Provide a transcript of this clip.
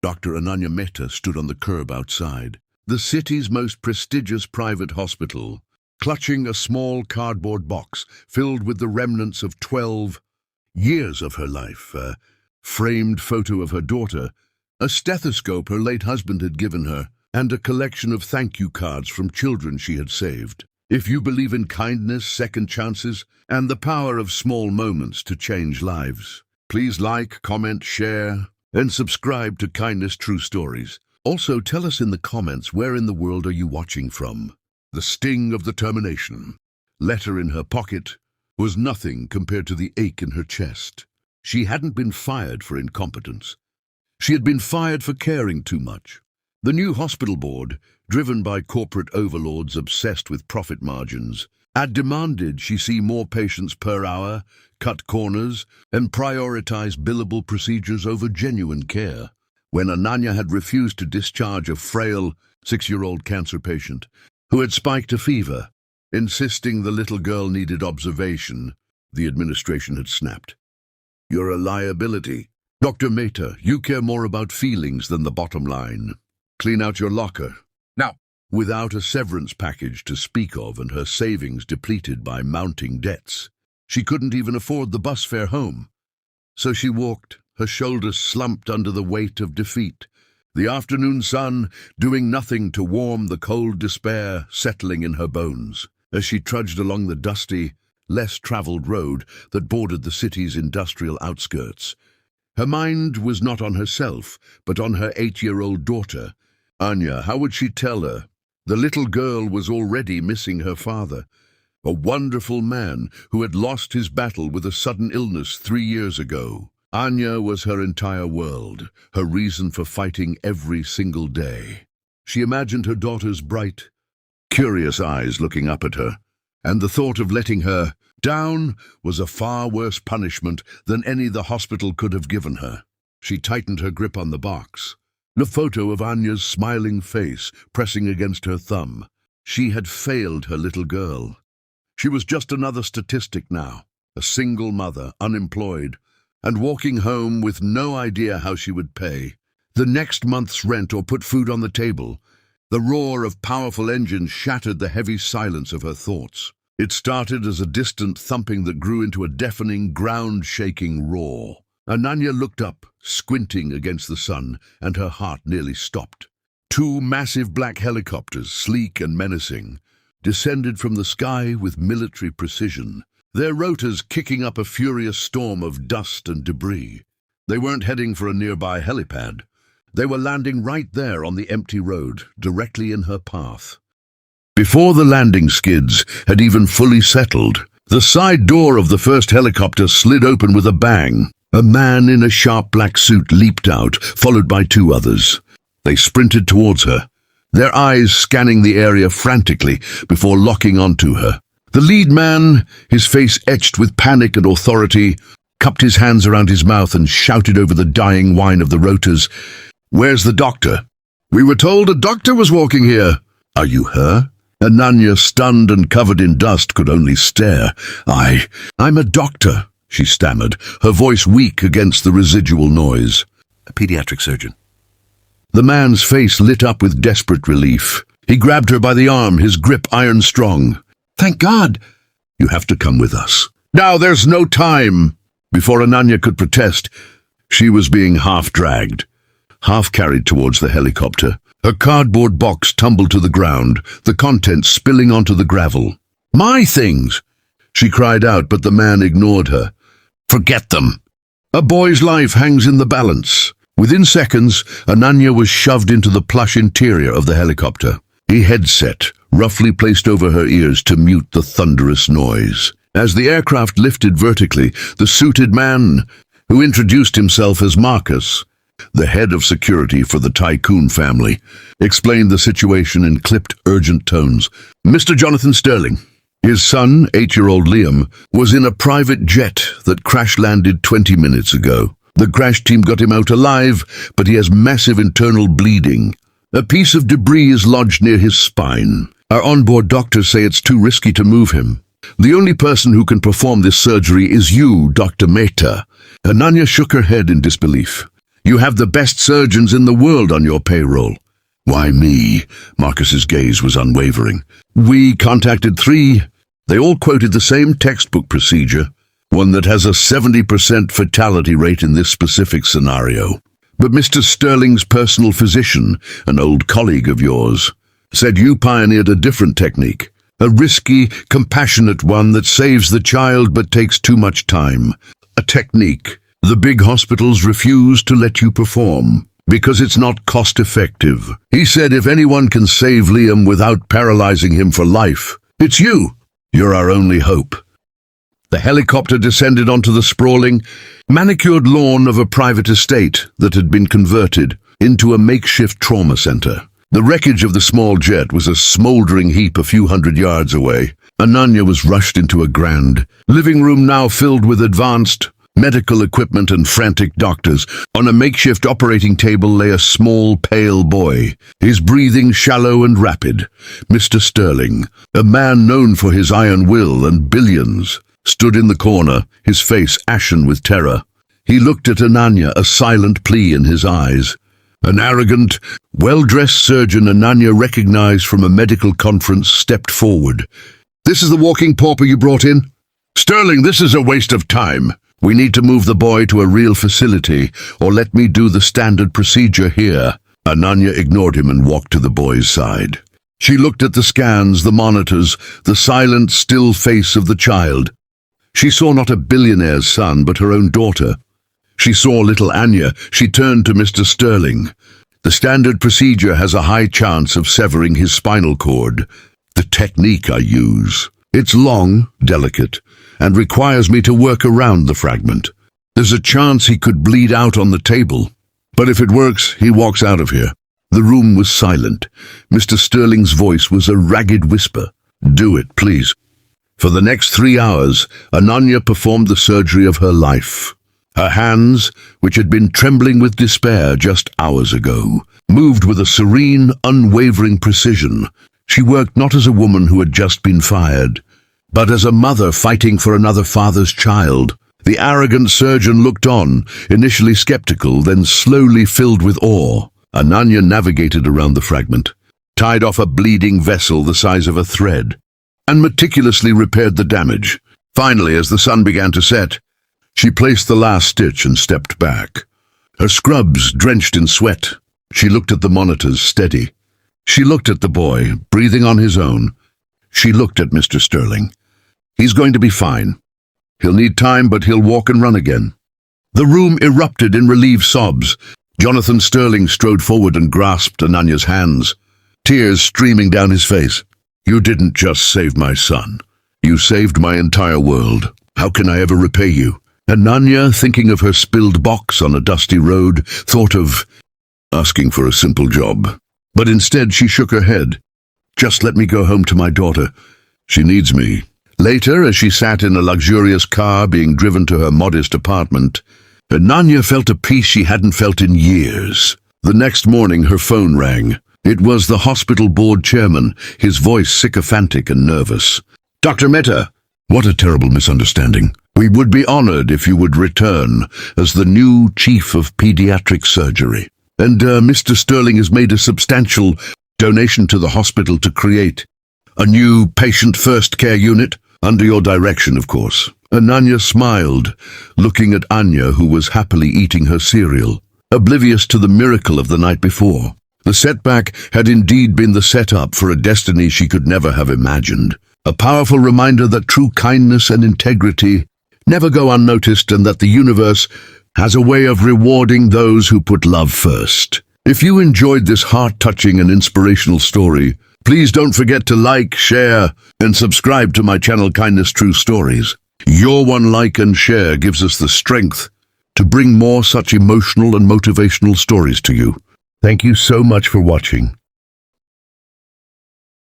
Dr. Ananya Mehta stood on the curb outside the city's most prestigious private hospital, clutching a small cardboard box filled with the remnants of 12 years of her life, a framed photo of her daughter, a stethoscope her late husband had given her, and a collection of thank you cards from children she had saved. If you believe in kindness, second chances, and the power of small moments to change lives, please like, comment, share, and subscribe to Kindness True Stories. Also, tell us in the comments, where in the world are you watching from? The sting of the termination letter in her pocket was nothing compared to the ache in her chest. She hadn't been fired for incompetence. She had been fired for caring too much. The new hospital board, driven by corporate overlords obsessed with profit margins, had demanded she see more patients per hour, cut corners, and prioritize billable procedures over genuine care. When Ananya had refused to discharge a frail 6-year-old cancer patient who had spiked a fever, insisting the little girl needed observation, the administration had snapped. "You're a liability. Dr. Mehta, you care more about feelings than the bottom line. Clean out your locker." Now, without a severance package to speak of and her savings depleted by mounting debts, she couldn't even afford the bus fare home. So she walked, her shoulders slumped under the weight of defeat, the afternoon sun doing nothing to warm the cold despair settling in her bones. As she trudged along the dusty, less traveled road that bordered the city's industrial outskirts, her mind was not on herself, but on her 8-year-old daughter. Anya, how would she tell her? The little girl was already missing her father, a wonderful man who had lost his battle with a sudden illness 3 years ago. Anya was her entire world, her reason for fighting every single day. She imagined her daughter's bright, curious eyes looking up at her, and the thought of letting her down was a far worse punishment than any the hospital could have given her. She tightened her grip on the box, the photo of Anya's smiling face pressing against her thumb. She had failed her little girl. She was just another statistic now, a single mother, unemployed, and walking home with no idea how she would pay the next month's rent or put food on the table. The roar of powerful engines shattered the heavy silence of her thoughts. It started as a distant thumping that grew into a deafening, ground-shaking roar. Ananya looked up, squinting against the sun, and her heart nearly stopped. 2 massive black helicopters, sleek and menacing, descended from the sky with military precision, their rotors kicking up a furious storm of dust and debris. They weren't heading for a nearby helipad. They were landing right there on the empty road, directly in her path. Before the landing skids had even fully settled, the side door of the first helicopter slid open with a bang. A man in a sharp black suit leaped out, followed by 2 others. They sprinted towards her, their eyes scanning the area frantically before locking onto her. The lead man, his face etched with panic and authority, cupped his hands around his mouth and shouted over the dying whine of the rotors, "Where's the doctor? We were told a doctor was walking here." "Are you her?" Ananya, stunned and covered in dust, could only stare. I'm a doctor," she stammered, her voice weak against the residual noise. "A pediatric surgeon." The man's face lit up with desperate relief. He grabbed her by the arm, his grip iron-strong. "Thank God!" "You have to come with us." "Now, there's no time!" Before Ananya could protest, she was being half-dragged, half-carried towards the helicopter. Her cardboard box tumbled to the ground, the contents spilling onto the gravel. "My things!" she cried out, but the man ignored her. "Forget them. A boy's life hangs in the balance." Within seconds, Ananya was shoved into the plush interior of the helicopter, a headset roughly placed over her ears to mute the thunderous noise. As the aircraft lifted vertically, the suited man, who introduced himself as Marcus, the head of security for the tycoon family, explained the situation in clipped, urgent tones. "Mr. Jonathan Sterling, his son, 8-year-old Liam, was in a private jet that crash-landed 20 minutes ago. The crash team got him out alive, but he has massive internal bleeding. A piece of debris is lodged near his spine. Our onboard doctors say it's too risky to move him. The only person who can perform this surgery is you, Dr. Mehta." Ananya shook her head in disbelief. You have the best surgeons in the world on your payroll." "Why me?" Marcus's gaze was unwavering. "We contacted 3. They all quoted the same textbook procedure, one that has a 70% fatality rate in this specific scenario. But Mr. Sterling's personal physician, an old colleague of yours, said you pioneered a different technique, a risky, compassionate one that saves the child but takes too much time. A technique the big hospitals refuse to let you perform because it's not cost-effective. He said if anyone can save Liam without paralyzing him for life, it's you. You're our only hope." The helicopter descended onto the sprawling, manicured lawn of a private estate that had been converted into a makeshift trauma center. The wreckage of the small jet was a smoldering heap a few hundred yards away. Ananya was rushed into a grand living room now filled with advanced medical equipment and frantic doctors. On a makeshift operating table lay a small, pale boy, his breathing shallow and rapid. Mr. Sterling, a man known for his iron will and billions, stood in the corner, his face ashen with terror. He looked at Ananya, a silent plea in his eyes. An arrogant, well-dressed surgeon Ananya recognized from a medical conference stepped forward. "This is the walking pauper you brought in?" "Sterling, this is a waste of time. We need to move the boy to a real facility, or let me do the standard procedure here." Ananya ignored him and walked to the boy's side. She looked at the scans, the monitors, the silent, still face of the child. She saw not a billionaire's son, but her own daughter. She saw little Anya. She turned to Mr. Sterling. "The standard procedure has a high chance of severing his spinal cord. The technique I use. It's long, delicate, and requires me to work around the fragment. There's a chance he could bleed out on the table. But if it works, he walks out of here." The room was silent. Mr. Sterling's voice was a ragged whisper. "Do it, please." For the next 3 hours, Ananya performed the surgery of her life. Her hands, which had been trembling with despair just hours ago, moved with a serene, unwavering precision. She worked not as a woman who had just been fired, but as a mother fighting for another father's child. The arrogant surgeon looked on, initially skeptical, then slowly filled with awe. Ananya navigated around the fragment, tied off a bleeding vessel the size of a thread, and meticulously repaired the damage. Finally, as the sun began to set, she placed the last stitch and stepped back. Her scrubs drenched in sweat. She looked at the monitors, steady. She looked at the boy, breathing on his own. She looked at Mr. Sterling. He's going to be fine. He'll need time, but he'll walk and run again. The room erupted in relieved sobs. Jonathan Sterling strode forward and grasped Ananya's hands, tears streaming down his face. "You didn't just save my son. You saved my entire world. How can I ever repay you?" Ananya, thinking of her spilled box on a dusty road, thought of asking for a simple job. But instead she shook her head. "Just let me go home to my daughter. She needs me." Later, as she sat in a luxurious car being driven to her modest apartment, Ananya felt a peace she hadn't felt in years. The next morning her phone rang. It was the hospital board chairman, his voice sycophantic and nervous. "Dr. Mehta." "What a terrible misunderstanding. We would be honored if you would return as the new chief of pediatric surgery. And Mr. Sterling has made a substantial donation to the hospital to create a new patient-first care unit, under your direction, of course." Ananya smiled, looking at Anya, who was happily eating her cereal, oblivious to the miracle of the night before. The setback had indeed been the setup for a destiny she could never have imagined. A powerful reminder that true kindness and integrity never go unnoticed, and that the universe has a way of rewarding those who put love first. If you enjoyed this heart-touching and inspirational story, please don't forget to like, share, and subscribe to my channel Kindness True Stories. Your one like and share gives us the strength to bring more such emotional and motivational stories to you. Thank you so much for watching.